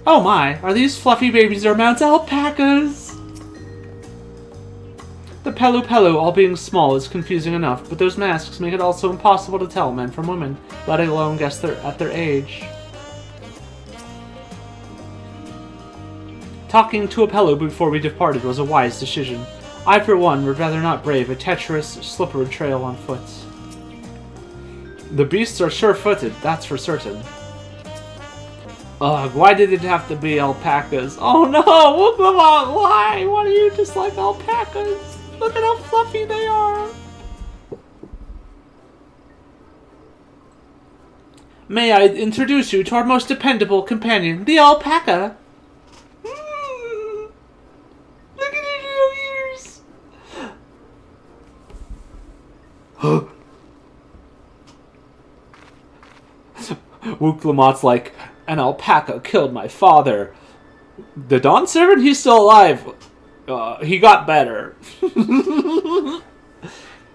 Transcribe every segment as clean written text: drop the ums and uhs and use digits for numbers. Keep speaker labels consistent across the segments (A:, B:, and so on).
A: Oh my, are these fluffy babies or Mount alpacas? The Pelu Pelu, all being small, is confusing enough, but those masks make it also impossible to tell men from women, let alone guess at their age. Talking to a Pelu before we departed was a wise decision. I, for one, would rather not brave a treacherous, slippery trail on foot. The beasts are sure-footed, that's for certain. Ugh, why did it have to be alpacas? Oh no! Come on, why? Why do you just like alpacas? Look at how fluffy they are! May I introduce you to our most dependable companion, the alpaca? Look at his little ears! Wook Lamotte's like, an alpaca killed my father. The Dawn Servant? He's still alive. He got better.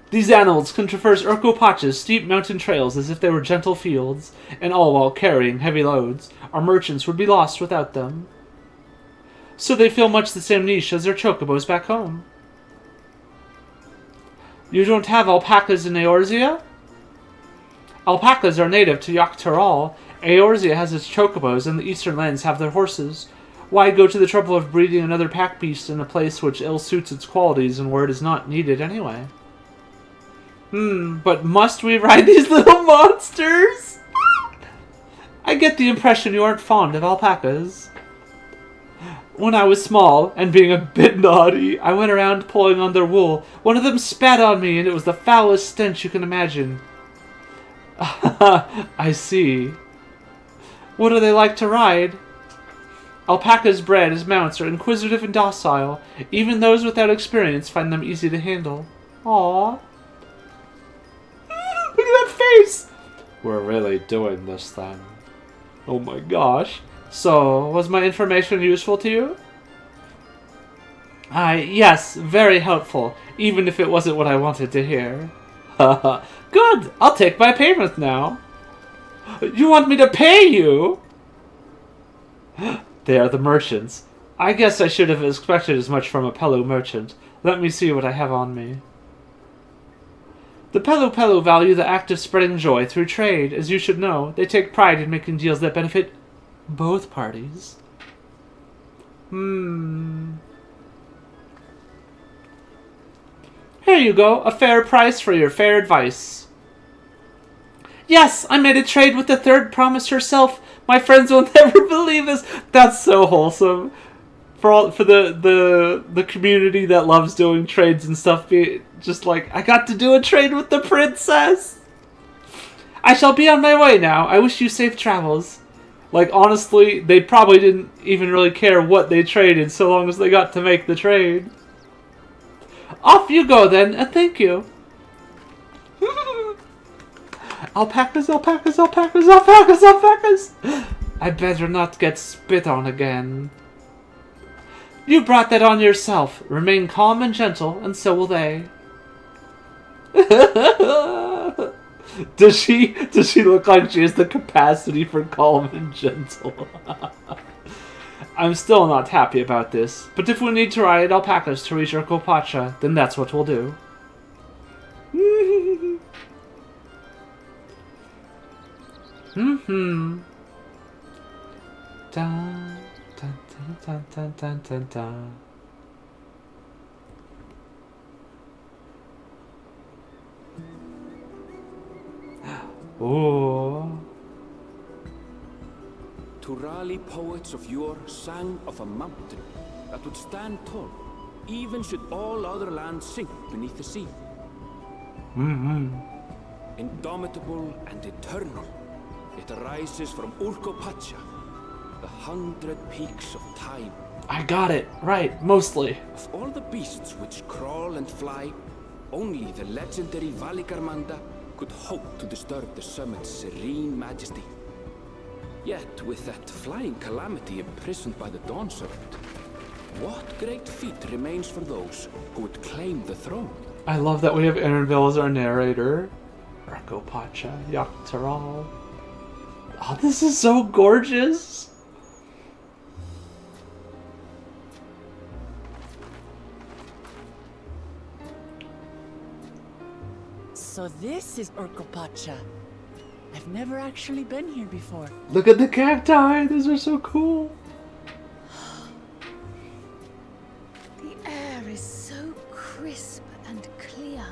A: These animals can traverse Urkopacha's steep mountain trails as if they were gentle fields, and all while carrying heavy loads. Our merchants would be lost without them. So they fill much the same niche as their chocobos back home. You don't have alpacas in Eorzea? Alpacas are native to Yogg-Tothrol. Eorzea has its chocobos, and the eastern lands have their horses. Why go to the trouble of breeding another pack beast in a place which ill suits its qualities and where it is not needed anyway? But must we ride these little monsters? I get the impression you aren't fond of alpacas. When I was small, and being a bit naughty, I went around pulling on their wool. One of them spat on me, and it was the foulest stench you can imagine. I see. What do they like to ride? Alpacas bred as mounts are inquisitive and docile. Even those without experience find them easy to handle. Aww. Look at that face! We're really doing this then. Oh my gosh. So, was my information useful to you? Yes, very helpful. Even if it wasn't what I wanted to hear. Good! I'll take my payment now. You want me to pay you? They are the merchants. I guess I should have expected as much from a Pelu merchant. Let me see what I have on me. The Pelu Pelu value the act of spreading joy through trade. As you should know, they take pride in making deals that benefit both parties. Here you go, a fair price for your fair advice. Yes, I made a trade with the third promise herself. My friends will never believe this. That's so wholesome. For the community that loves doing trades and stuff, be just like, I got to do a trade with the princess. I shall be on my way now. I wish you safe travels. Like, honestly, they probably didn't even really care what they traded so long as they got to make the trade. Off you go then, and thank you. Alpacas, alpacas, alpacas, alpacas, alpacas! I better not get spit on again. You brought that on yourself. Remain calm and gentle, and so will they. Does she look like she has the capacity for calm and gentle? I'm still not happy about this, but if we need to ride alpacas to reach Urkopacha, then that's what we'll do. Dun, dun, dun, dun, dun, dun, dun. Oh.
B: Turali poets of yore sang of a mountain that would stand tall, even should all other lands sink beneath the sea. Indomitable and eternal, it arises from Urkopacha, the 100 peaks of time.
A: I got it, right, mostly.
B: Of all the beasts which crawl and fly, only the legendary Valigarmanda could hope to disturb the summit's serene majesty. Yet, with that flying calamity imprisoned by the Dawn Servant, what great feat remains for those who would claim the throne?
A: I love that we have Erinville as our narrator. Urkopacha, Yogg-Tothrol. Oh, this is so gorgeous.
C: So this is Urkopacha. I've never actually been here before.
A: Look at the cacti. These are so cool.
D: The air is so crisp and clear.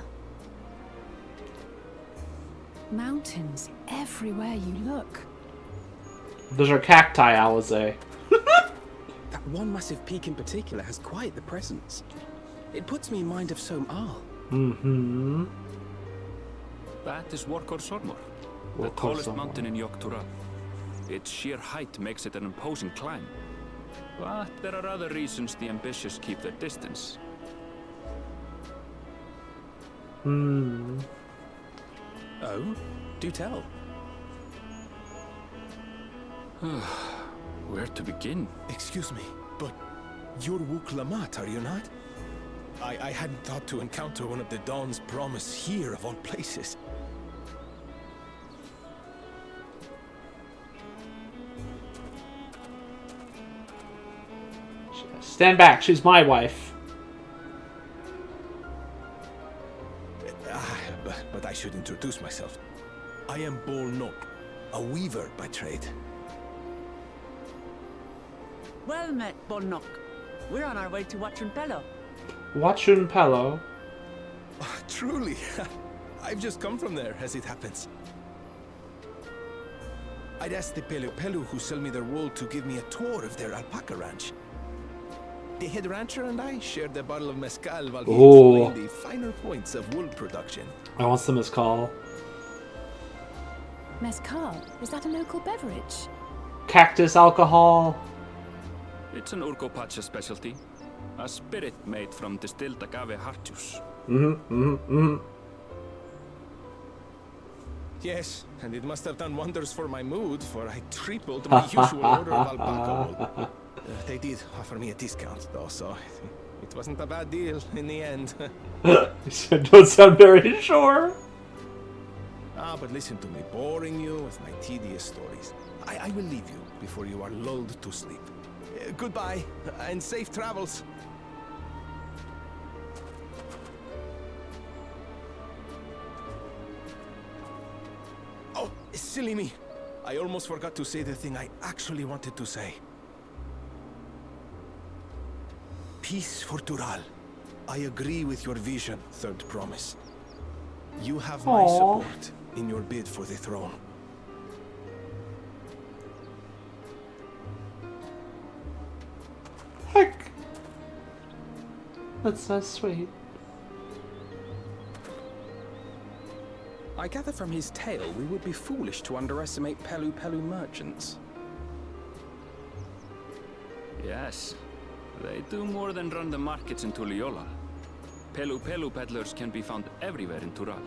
D: Mountains everywhere you look.
A: Those are cacti, Alize.
E: That one massive peak in particular has quite the presence. It puts me in mind of Som Al.
A: Mm-hmm.
B: That is Workor Sormor, the tallest mountain in Yogg-Tural. Its sheer height makes it an imposing climb. But there are other reasons the ambitious keep their distance.
A: Hmm.
E: Oh, do tell.
B: Where to begin?
F: Excuse me, but you're Wuk Lamat, are you not? I hadn't thought to encounter one of the Dawn's promise here, of all places.
A: Stand back. She's my wife.
F: But I should introduce myself. I am Bol Nok, a weaver by trade.
C: Well met, Bolnok. We're on our way to Watchunpelo.
A: Watchun Pello.
F: Truly, I've just come from there, as it happens. I'd asked the Pelu who sell me their wool to give me a tour of their alpaca ranch. The head rancher and I shared a bottle of mezcal while he explained the finer points of wool production.
A: I want some mezcal.
D: Mezcal, is that a local beverage?
A: Cactus alcohol.
B: It's an Urkopacha specialty. A spirit made from distilled agave heart juice.
F: Yes, and it must have done wonders for my mood, for I tripled my usual order of alpaca wool. They did offer me a discount, though, so it wasn't a bad deal in the end.
A: Don't sound very sure.
F: But listen to me, boring you with my tedious stories. I will leave you before you are lulled to sleep. Goodbye, and safe travels. Oh, silly me. I almost forgot to say the thing I actually wanted to say. Peace for Tural. I agree with your vision, Third Promise. You have my support in your bid for the throne.
A: Heck. That's so sweet.
E: I gather from his tale we would be foolish to underestimate Pelu merchants.
B: Yes, they do more than run the markets in Tuliyola. Pelu peddlers can be found everywhere in Tural,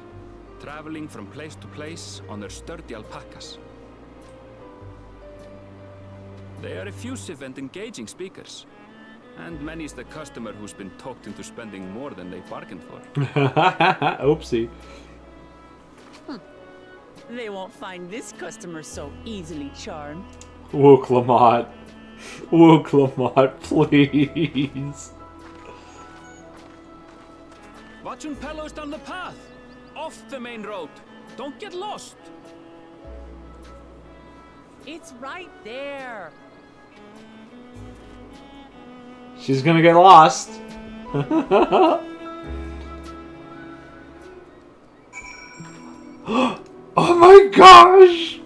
B: traveling from place to place on their sturdy alpacas. They are effusive and engaging speakers, and many's the customer who's been talked into spending more than they bargained for.
A: Oopsie.
C: They won't find this customer so easily charmed.
A: Wuk Lamat. Wuk Lamat, please.
B: Watchunpelo's down the path! Off the main road! Don't get lost!
C: It's right there.
A: She's gonna get lost. Oh my gosh!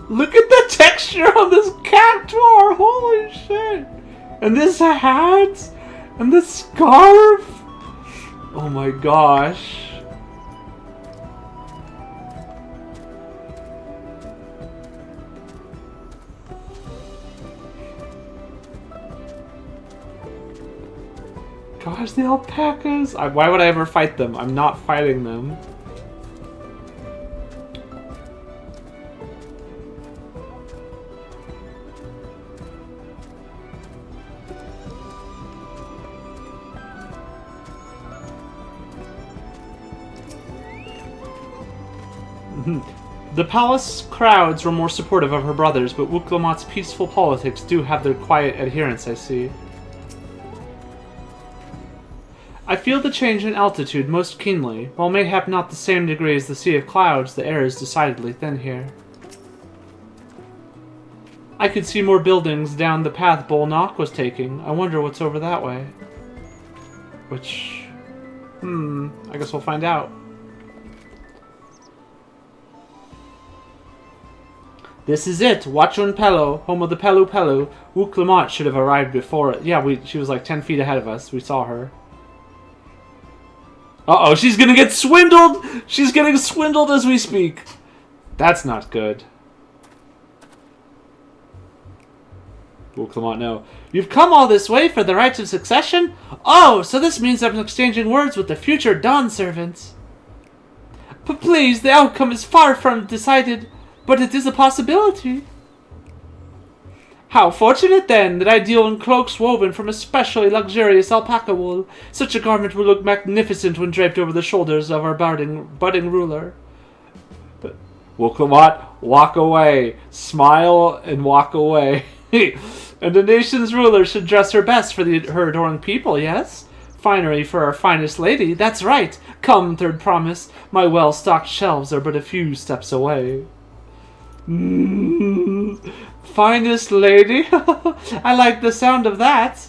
A: Look at the texture on this cactuar! Holy shit! And this hat! And this scarf! Oh my gosh. Gosh, the alpacas! Why would I ever fight them? I'm not fighting them. The palace crowds were more supportive of her brothers, but Wuklamot's peaceful politics do have their quiet adherents, I see. I feel the change in altitude most keenly. While mayhap not the same degree as the Sea of Clouds, the air is decidedly thin here. I could see more buildings down the path Bolnock was taking. I wonder what's over that way. Which... I guess we'll find out. This is it, Wachun Pelo, home of the Pelu Pelu. Wuklamot should have arrived before it. Yeah, she was like 10 feet ahead of us. We saw her. Uh-oh, she's gonna get swindled! She's getting swindled as we speak. That's not good. Wuklamot, no. You've come all this way for the rights of succession? Oh, so this means I'm exchanging words with the future Dawn servants. But please, the outcome is far from decided. But it is a possibility. How fortunate, then, that I deal in cloaks woven from especially luxurious alpaca wool. Such a garment will look magnificent when draped over the shoulders of our budding ruler. Wuklamot, walk away. Smile and walk away. And the nation's ruler should dress her best for her adoring people, yes? Finery for our finest lady, that's right. Come, third promise. My well-stocked shelves are but a few steps away. Finest lady? I like the sound of that.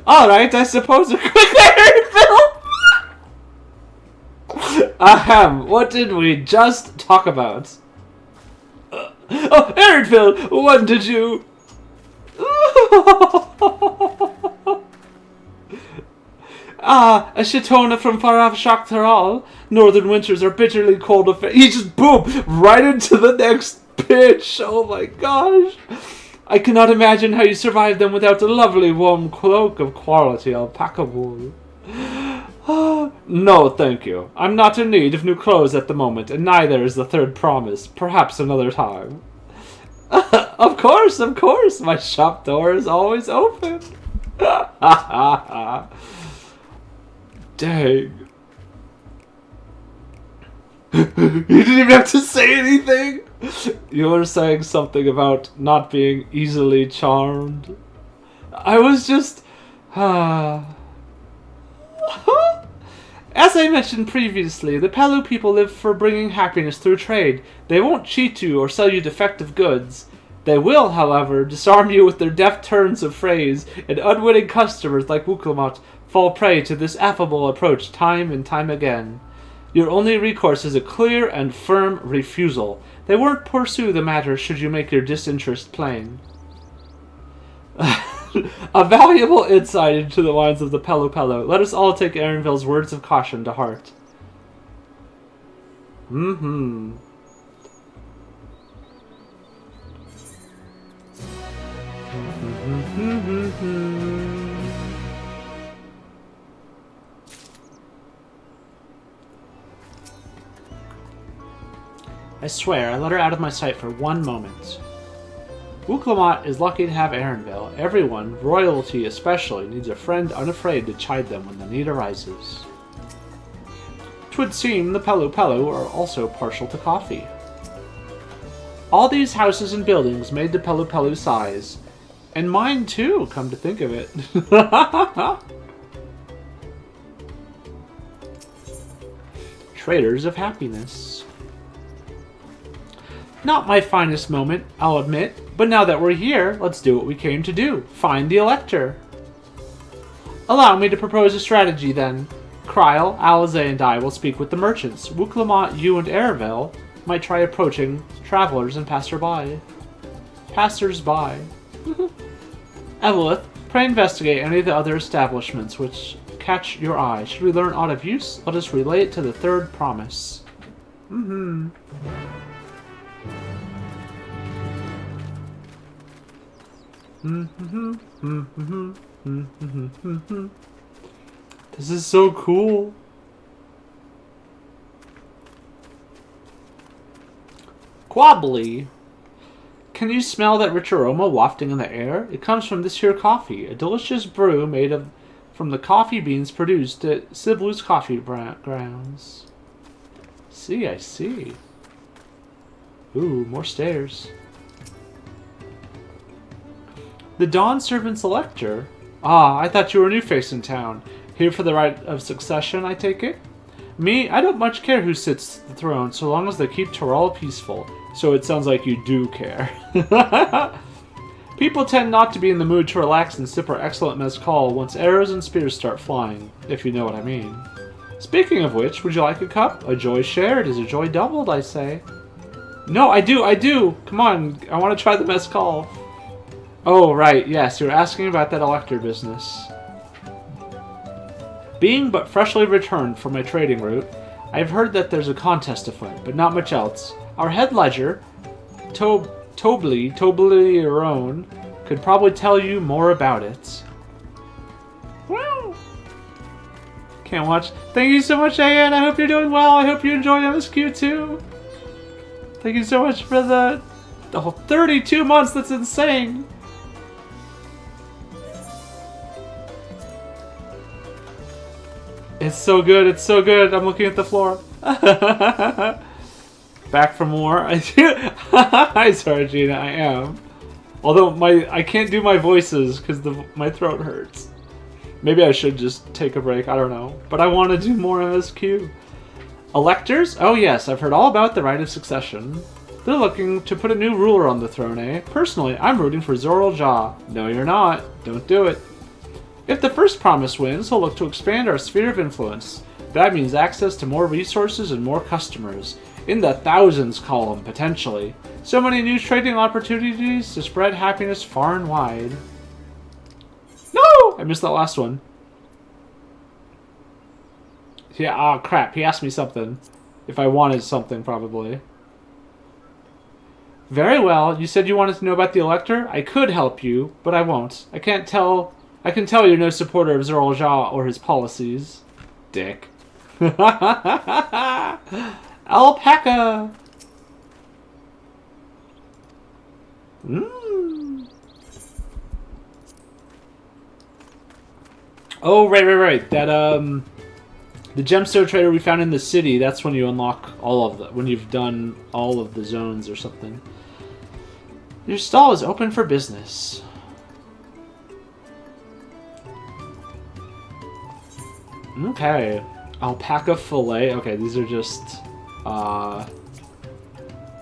A: Alright, I suppose a quick Film. Ahem, what did we just talk about? Aaronville, when did you... A Shitona from far off Shaktaral. Northern winters are bitterly cold. He just boom right into the next pitch. Oh my gosh. I cannot imagine how you survive them without a lovely warm cloak of quality alpaca wool. No, thank you. I'm not in need of new clothes at the moment, and neither is the third promise. Perhaps another time. Of course, my shop door is always open. Dang. You didn't even have to say anything. You were saying something about not being easily charmed. I was just... As I mentioned previously, the Pelu people live for bringing happiness through trade. They won't cheat you or sell you defective goods. They will, however, disarm you with their deft turns of phrase, and unwitting customers like Wuklamot fall prey to this affable approach time and time again. Your only recourse is a clear and firm refusal. They won't pursue the matter should you make your disinterest plain. A valuable insight into the minds of the Pelu Pelu. Let us all take Aaronville's words of caution to heart. I swear, I let her out of my sight for one moment. Wuklamot is lucky to have Aaronville. Everyone, royalty especially, needs a friend unafraid to chide them when the need arises. 'Twould seem the Pelu Pelu are also partial to coffee. All these houses and buildings made the Pelu Pelu size. And mine too, come to think of it. Traders of happiness. Not my finest moment, I'll admit, but now that we're here, let's do what we came to do. Find the Elector. Allow me to propose a strategy then. Kryl, Alize, and I will speak with the merchants. Wuklamot, you, and Aaronville might try approaching travelers and passers-by. Evelith, pray investigate any of the other establishments which catch your eye. Should we learn aught of use, let us relay it to the third promise. This is so cool. Quabbly. Can you smell that rich aroma wafting in the air? It comes from this here coffee, a delicious brew made from the coffee beans produced at Siblu's coffee grounds. I see. Ooh, more stairs. The Dawn Servant's Elector? Ah, I thought you were a new face in town. Here for the right of succession, I take it? Me, I don't much care who sits the throne, so long as they keep Torral peaceful. So it sounds like you do care. People tend not to be in the mood to relax and sip our excellent mezcal once arrows and spears start flying, if you know what I mean. Speaking of which, would you like a cup? A joy shared is a joy doubled, I say. No, I do! Come on, I want to try the mezcal. Oh, right, yes, you were asking about that elector business. Being but freshly returned from my trading route, I've heard that there's a contest afoot, but not much else. Our head ledger, Toblerone, could probably tell you more about it. Wow! Can't watch. Thank you so much, Anne. I hope you're doing well. I hope you enjoy MSQ too. Thank you so much for the whole 32 months. That's insane. It's so good. It's so good. I'm looking at the floor. Back for more. Hi, Sargina. I am. Although I can't do my voices because my throat hurts. Maybe I should just take a break. I don't know. But I want to do more MSQ. Electors? Oh yes, I've heard all about the right of succession. They're looking to put a new ruler on the throne, eh? Personally, I'm rooting for Zoral Jah. No, you're not. Don't do it. If the first promise wins, he'll look to expand our sphere of influence. That means access to more resources and more customers. In the thousands column, potentially. So many new trading opportunities to spread happiness far and wide. No! I missed that last one. Yeah, oh crap, he asked me something. If I wanted something, probably. Very well, you said you wanted to know about the Elector? I could help you, but I won't. I can tell you're no supporter of Zoral Jah or his policies. Dick. Alpaca! Mmm. Oh, right. That, the gemstone trader we found in the city, that's when you unlock all of when you've done all of the zones or something. Your stall is open for business. Okay. Alpaca fillet. Okay, these are just, I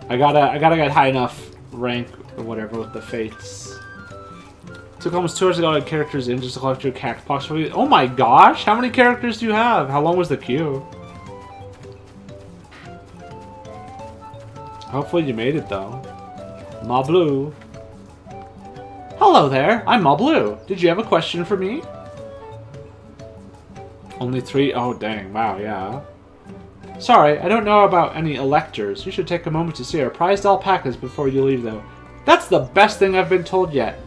A: gotta get high enough rank or whatever with the fates. Took almost 2 hours to get characters in just to collect your cactus. Oh my gosh! How many characters do you have? How long was the queue? Hopefully you made it though. Ma Blue. Hello there, I'm Ma Blue. Did you have a question for me? Only 3? Oh dang, wow, yeah. Sorry, I don't know about any electors. You should take a moment to see our prized alpacas before you leave though. That's the best thing I've been told yet.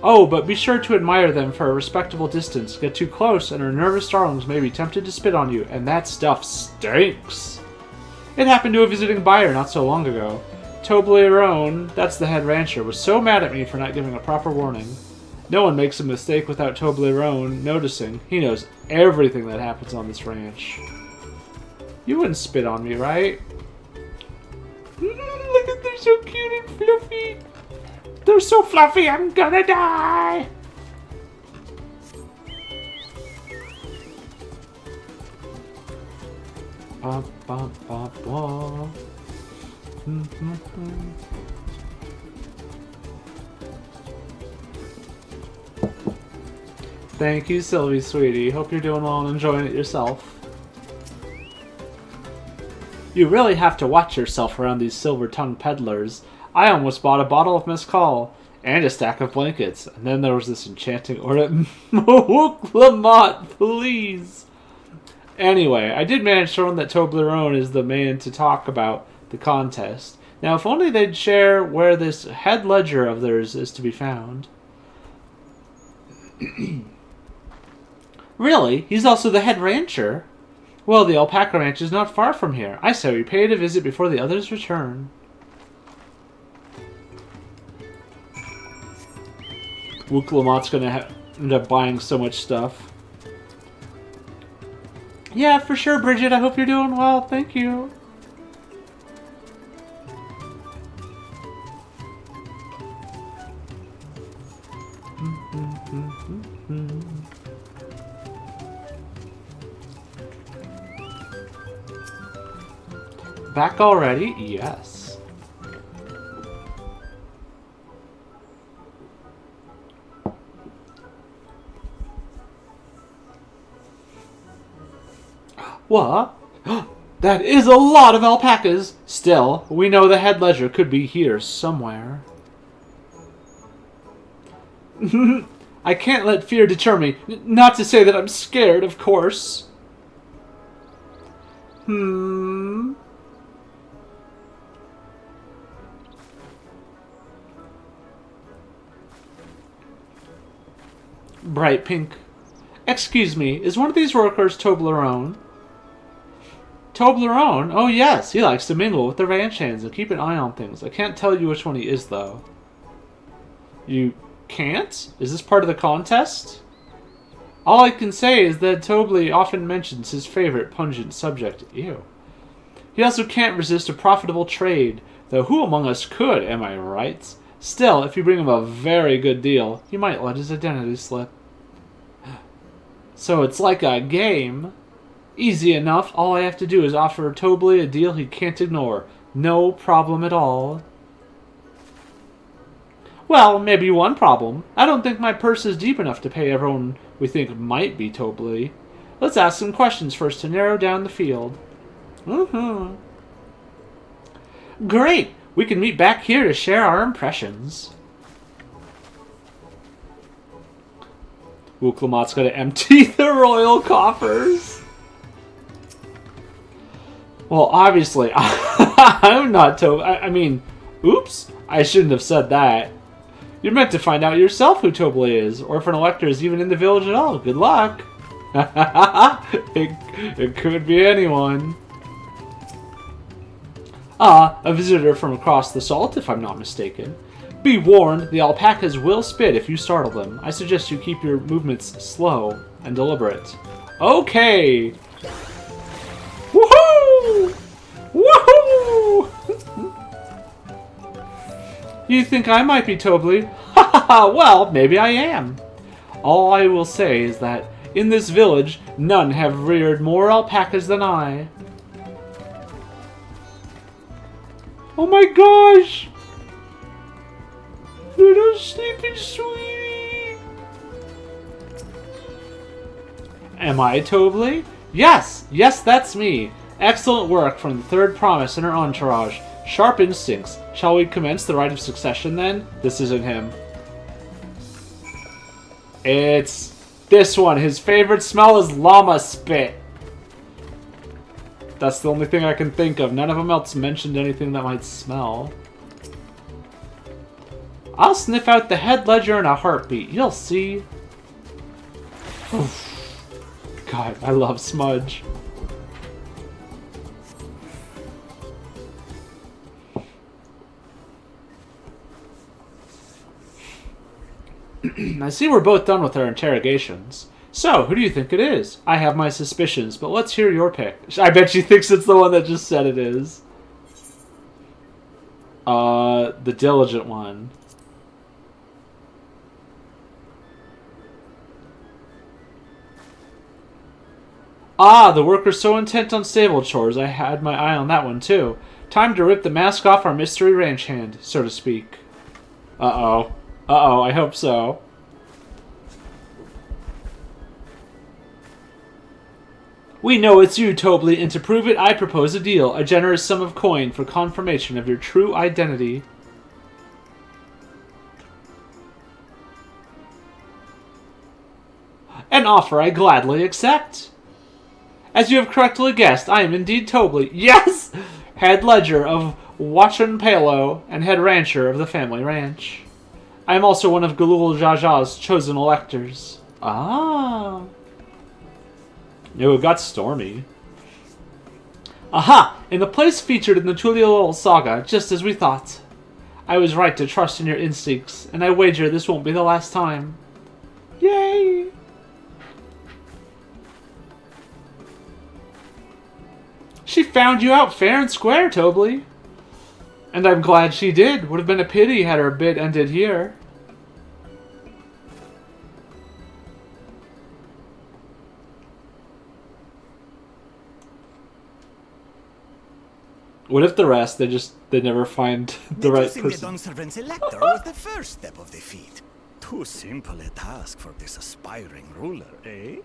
A: Oh, but be sure to admire them for a respectable distance. Get too close and our nervous darlings may be tempted to spit on you, and that stuff stinks. It happened to a visiting buyer not so long ago. Toblerone, that's the head rancher, was so mad at me for not giving a proper warning. No one makes a mistake without Toblerone noticing. He knows everything that happens on this ranch. You wouldn't spit on me, right? Look at they're so cute and fluffy. They're so fluffy, I'm gonna die! Ba, ba, ba, ba. Thank you, Sylvie, sweetie. Hope you're doing well and enjoying it yourself. You really have to watch yourself around these silver-tongued peddlers. I almost bought a bottle of mezcal and a stack of blankets, and then there was this enchanting ornament. Lamont, please. Anyway, I did manage to learn that Toblerone is the man to talk about the contest. Now, if only they'd share where this head ledger of theirs is to be found. Really? He's also the head rancher? Well, the alpaca ranch is not far from here. I say we pay it a visit before the others return. Wook Lamont's gonna end up buying so much stuff. Yeah, for sure, Bridget. I hope you're doing well. Thank you. Back already? Yes. What? That is a lot of alpacas! Still, we know the head ledger could be here somewhere. I can't let fear deter me. Not to say that I'm scared, of course. Bright pink. Excuse me, is one of these workers Toblerone? Toblerone? Oh yes, he likes to mingle with the ranch hands and keep an eye on things. I can't tell you which one he is, though. You can't? Is this part of the contest? All I can say is that Tobley often mentions his favorite pungent subject. Ew. He also can't resist a profitable trade, though who among us could, am I right? Still, if you bring him a very good deal, he might let his identity slip. So it's like a game. Easy enough. All I have to do is offer Tobley a deal he can't ignore. No problem at all. Well, maybe one problem. I don't think my purse is deep enough to pay everyone we think might be Tobley. Let's ask some questions first to narrow down the field. Great! We can meet back here to share our impressions. Wooklamot's gonna empty the royal coffers. Well, obviously, I'm not Tobley. I mean, oops, I shouldn't have said that. You're meant to find out yourself who Tobley is, or if an elector is even in the village at all. Good luck. It could be anyone. A visitor from across the salt, if I'm not mistaken. Be warned, the alpacas will spit if you startle them. I suggest you keep your movements slow and deliberate. Okay! Woohoo! Woohoo! You think I might be Tobley? Ha ha ha! Well, maybe I am. All I will say is that in this village, none have reared more alpacas than I. Oh my gosh! Little sleeping sweetie! Am I Tobley? Yes! Yes, that's me! Excellent work from the third promise and her entourage. Sharp instincts. Shall we commence the rite of succession then? This isn't him. It's this one. His favorite smell is llama spit. That's the only thing I can think of. None of them else mentioned anything that might smell. I'll sniff out the head ledger in a heartbeat. You'll see. Oof. God, I love Smudge. I see we're both done with our interrogations. So, who do you think it is? I have my suspicions, but let's hear your pick. I bet she thinks it's the one that just said it is. The diligent one. Ah, the worker's so intent on stable chores, I had my eye on that one too. Time to rip the mask off our mystery ranch hand, so to speak. Uh-oh. Uh-oh, I hope so. We know it's you, Tobley, and to prove it, I propose a deal. A generous sum of coin for confirmation of your true identity. An offer I gladly accept. As you have correctly guessed, I am indeed Tobley. Yes! Head ledger of Wachan Palo and head rancher of the family ranch. I am also one of Galul Jaja's chosen electors. Ah. No, it got stormy. Aha! In the place featured in the Tuliol saga, just as we thought. I was right to trust in your instincts, and I wager this won't be the last time. Yay! She found you out fair and square, Tobley. And I'm glad she did. Would have been a pity had her bid ended here. What if the rest, they never find the right
G: Reducing the
A: person?
G: Dawnservant's elector was the first step of the feat. Too simple a task for this aspiring ruler, eh?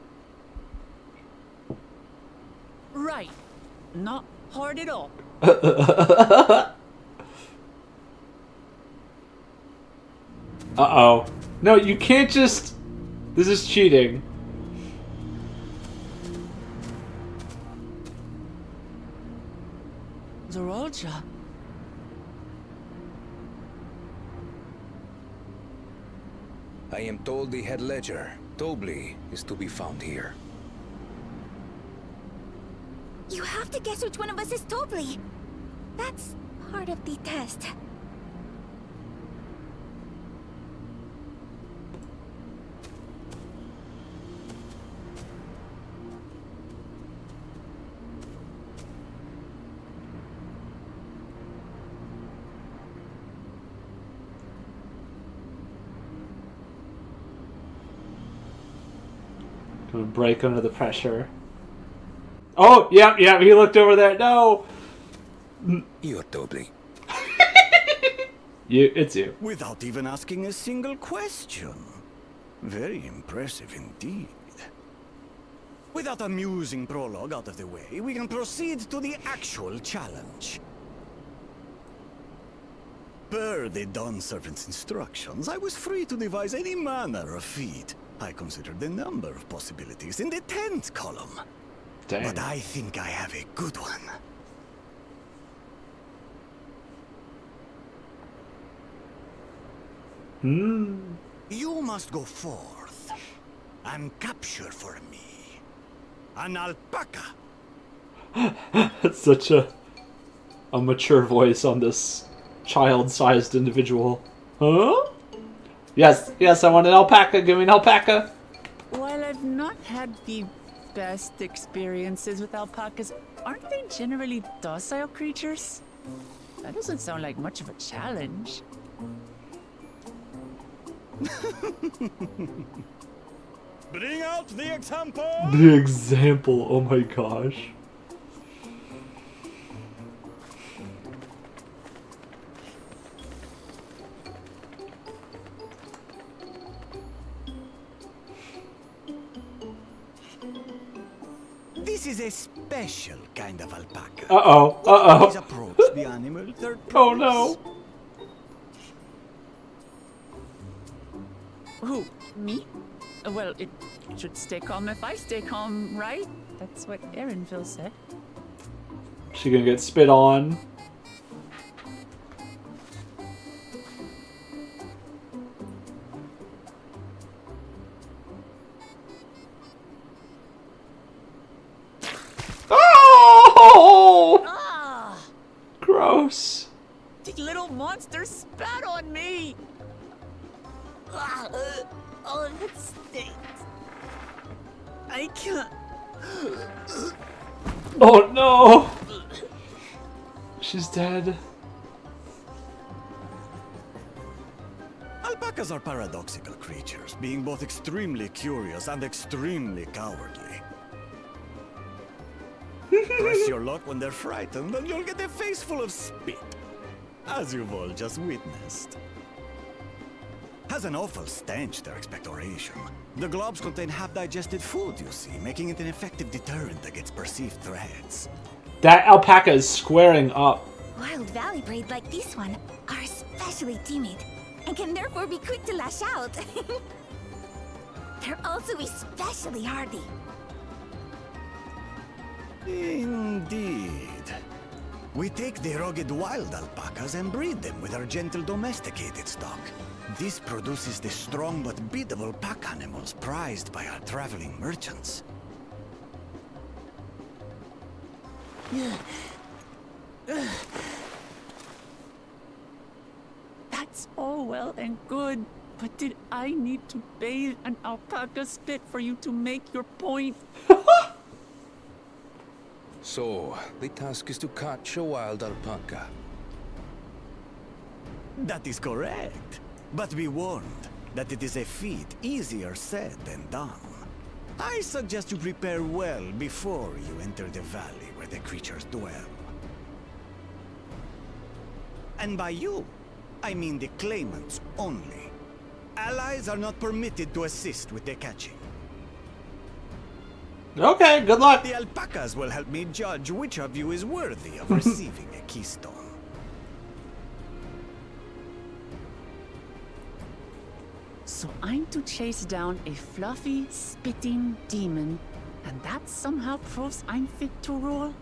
C: Right. Not hard at all.
A: Uh-oh. No, you can't just... This is cheating.
C: Zorolcha.
H: I am told the head ledger, Tobli, is to be found here.
I: You have to guess which one of us is Tobli. That's part of the test.
A: Gonna break under the pressure. Oh, yeah, he looked over there. No!
H: You're Tobli.
A: It's you.
G: Without even asking a single question. Very impressive indeed. With that amusing prologue out of the way, we can proceed to the actual challenge. Per the Dawn Servant's instructions, I was free to devise any manner of feat. I considered the number of possibilities in the 10th column.
A: Dang.
G: But I think I have a good one. You must go forth and capture for me an alpaca.
A: It's such a mature voice on this child-sized individual. Huh? Yes, I want an alpaca. Give me an alpaca.
C: While I've not had the best experiences with alpacas, aren't they generally docile creatures? That doesn't sound like much of a challenge.
G: Bring out the example!
A: The example, oh my gosh.
G: This is a special kind of alpaca.
A: Uh-oh.
G: Please approach the animal third
A: Oh
G: place.
A: no.
C: Who? Me? Well, it should stay calm if I stay calm, right? That's what Erinville said.
A: She gonna get spit on. Oh!
C: Ah!
A: Gross.
C: The little monster spat on me! Ah, oh, that stinks. I can't.
A: Oh no! She's dead.
G: Alpacas are paradoxical creatures, being both extremely curious and extremely cowardly. Press your luck when they're frightened, and you'll get a face full of spit, as you've all just witnessed. Has an awful stench, their expectoration. The globs contain half-digested food, you see, making it an effective deterrent against perceived threats.
A: That alpaca is squaring up.
I: Wild valley braid like this one are especially timid and can therefore be quick to lash out. They're also especially hardy.
G: Indeed. We take the rugged wild alpacas and breed them with our gentle domesticated stock. This produces the strong but biddable pack animals prized by our traveling merchants.
C: That's all well and good, but did I need to bathe an alpaca spit for you to make your point?
H: So, the task is to catch a wild alpaca.
G: That is correct. But be warned that it is a feat easier said than done. I suggest you prepare well before you enter the valley where the creatures dwell. And by you, I mean the claimants only. Allies are not permitted to assist with their catching.
A: Okay, good luck.
G: The alpacas will help me judge which of you is worthy of receiving a keystone.
C: So I'm to chase down a fluffy, spitting demon, and that somehow proves I'm fit to rule?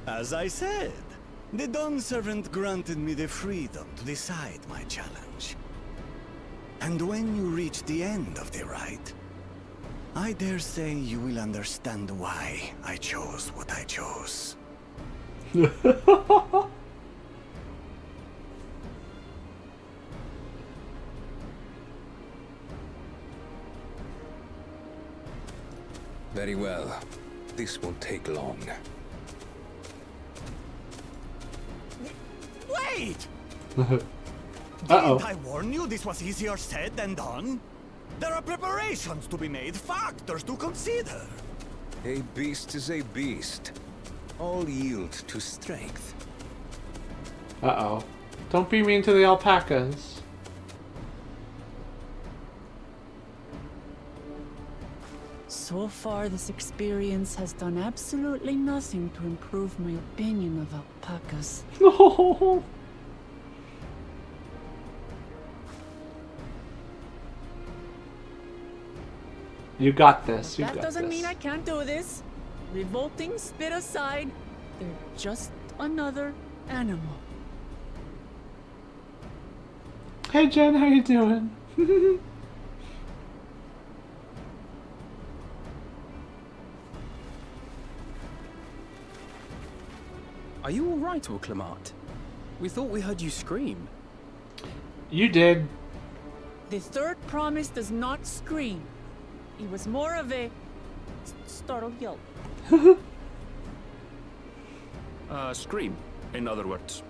G: As I said, the Dawn Servant granted me the freedom to decide my challenge. And when you reach the end of the ride, I dare say you will understand why I chose what I chose.
H: Very well. This won't take long.
G: Wait!
A: Uh-oh.
G: Didn't I warn you this was easier said than done? There are preparations to be made, factors to consider.
H: A beast is a beast. All yield to strength.
A: Uh-oh. Don't be mean to the alpacas.
C: So far, this experience has done absolutely nothing to improve my opinion of alpacas.
A: No. You got this. You
C: That
A: got
C: doesn't
A: this.
C: mean I can't do this. Revolting spit aside, they're just another animal.
A: Hey Jen, how you doing?
E: Are you all right, Orclamart? We thought we heard you scream.
A: You did.
C: The third promise does not scream. It was more of a startled yelp.
B: Scream, in other words.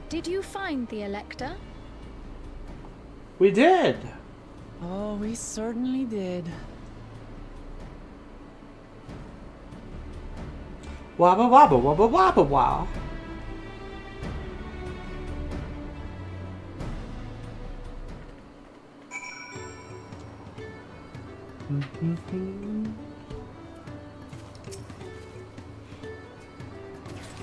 D: Did you find the Elector?
A: We did.
C: Oh, we certainly did.
A: Wabba wabba wabba wabba wah.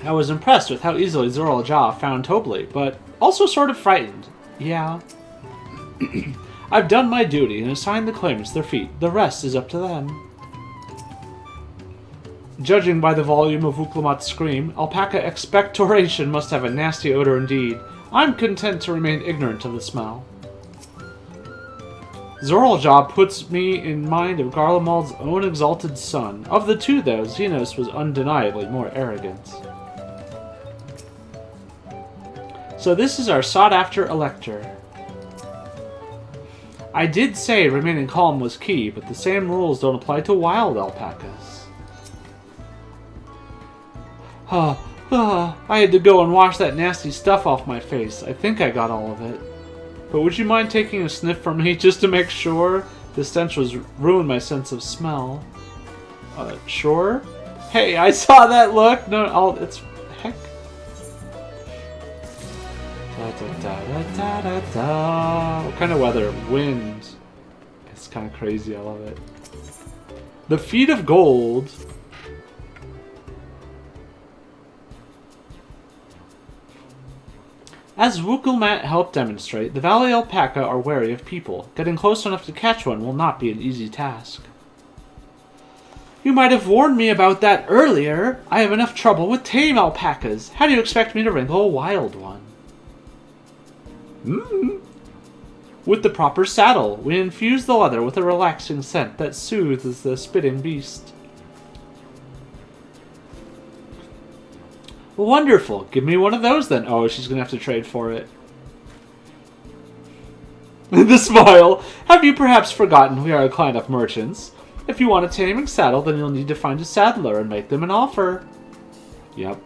A: I was impressed with how easily Zoral Jaw found Tobley, but also sort of frightened. Yeah. I've done my duty and assigned the claimants their feet. The rest is up to them. Judging by the volume of Uklamat's scream, alpaca expectoration must have a nasty odor indeed. I'm content to remain ignorant of the smell. Zoraljaw puts me in mind of Garlemald's own exalted son. Of the two, though, Xenos was undeniably more arrogant. So this is our sought-after Elector. I did say remaining calm was key, but the same rules don't apply to wild alpacas. I had to go and wash that nasty stuff off my face. I think I got all of it. But would you mind taking a sniff for me just to make sure? The stench was ruined my sense of smell. Sure? Hey, I saw that look! No, it's... heck. What kind of weather? Wind. It's kind of crazy, I love it. The Feet of Gold. As Wukulmat helped demonstrate, the Valley Alpaca are wary of people. Getting close enough to catch one will not be an easy task. You might have warned me about that earlier. I have enough trouble with tame alpacas. How do you expect me to wrangle a wild one? With the proper saddle, we infuse the leather with a relaxing scent that soothes the spitting beast. Wonderful. Give me one of those then. Oh, she's going to have to trade for it. The smile. Have you perhaps forgotten we are a client of merchants? If you want a taming saddle, then you'll need to find a saddler and make them an offer. Yep.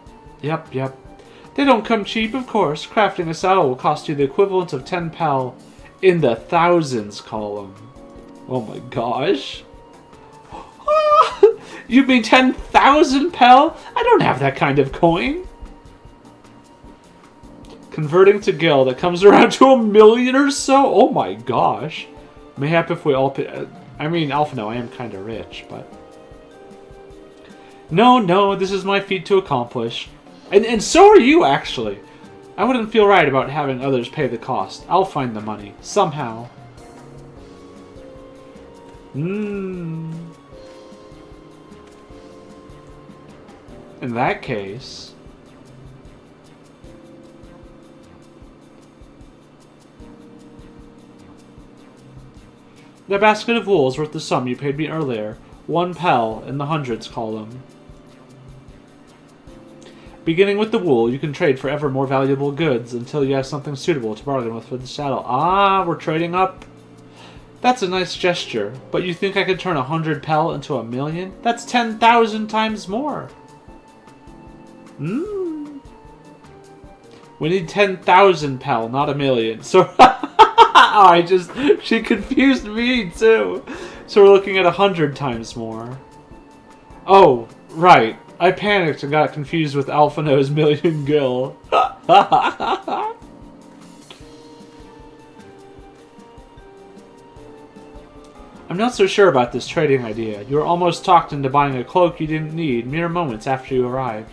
A: They don't come cheap, of course. Crafting a saddle will cost you the equivalent of 10 pal In the thousands column. Oh my gosh. You mean 10,000 pel? I don't have that kind of coin. Converting to gil, that comes around to 1 million or so? Oh my gosh. Mayhap if we all pay... I mean, Alphino, I am kind of rich, but... No, this is my feat to accomplish. And so are you, actually. I wouldn't feel right about having others pay the cost. I'll find the money. Somehow. In that case... The basket of wool is worth the sum you paid me earlier. 1 pel in the hundreds column. Beginning with the wool, you can trade for ever more valuable goods until you have something suitable to bargain with for the saddle. Ah, we're trading up. That's a nice gesture, but you think I could turn 100 pel into 1 million? That's 10,000 times more. We need 10,000 pel, not 1 million. So, she confused me too. So we're looking at 100 times more. Oh, right. I panicked and got confused with Alphino's million gil. I'm not so sure about this trading idea. You were almost talked into buying a cloak you didn't need mere moments after you arrived.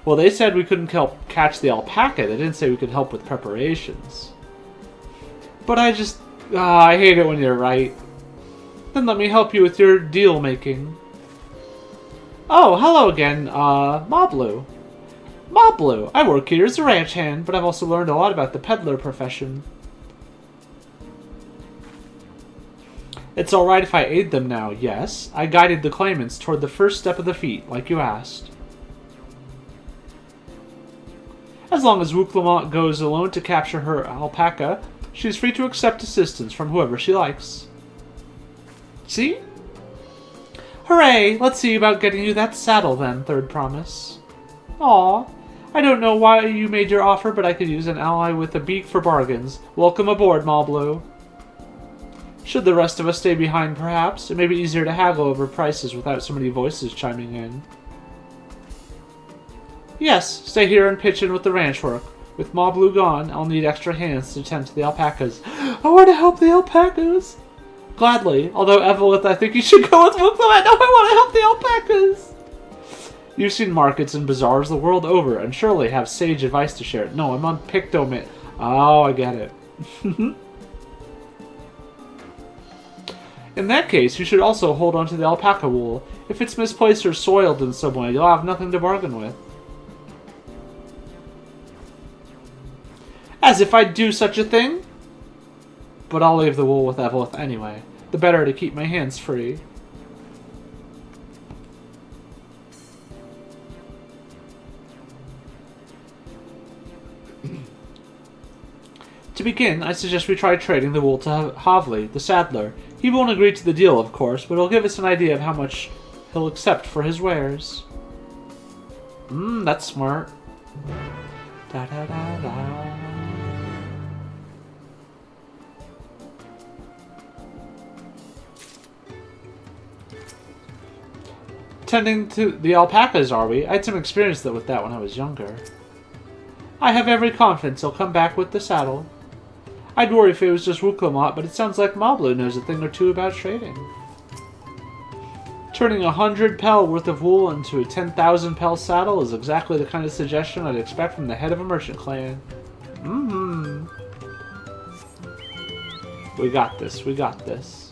A: Well, they said we couldn't help catch the alpaca. They didn't say we could help with preparations. But I just... I hate it when you're right. Then let me help you with your deal making. Oh, hello again, Moblu. Moblu, I work here as a ranch hand, but I've also learned a lot about the peddler profession. It's alright if I aid them now, yes. I guided the claimants toward the first step of the feat, like you asked. As long as Wu Clement goes alone to capture her alpaca, she's free to accept assistance from whoever she likes. See? Hooray! Let's see about getting you that saddle then, third promise. Aw, I don't know why you made your offer, but I could use an ally with a beak for bargains. Welcome aboard, Moblu. Should the rest of us stay behind, perhaps? It may be easier to haggle over prices without so many voices chiming in. Yes, stay here and pitch in with the ranch work. With Moblu gone, I'll need extra hands to tend to the alpacas. I want to help the alpacas! Gladly, although Evelith, I think you should go with Wu Clement. No, I want to help the alpacas! You've seen markets and bazaars the world over, and surely have sage advice to share. No, I'm on Pictomit. Oh, I get it. In that case, you should also hold on to the alpaca wool. If it's misplaced or soiled in some way, you'll have nothing to bargain with. As if I'd do such a thing! But I'll leave the wool with Evelith anyway. The better to keep my hands free. To begin, I suggest we try trading the wool to Havli, the saddler. He won't agree to the deal, of course, but it'll give us an idea of how much he'll accept for his wares. That's smart. Da-da-da-da. Tending to the alpacas, are we? I had some experience with that when I was younger. I have every confidence he'll come back with the saddle. I'd worry if it was just Wu Clement, but it sounds like Moblu knows a thing or two about trading. Turning 100 pel worth of wool into a 10,000 pel saddle is exactly the kind of suggestion I'd expect from the head of a merchant clan. We got this, we got this.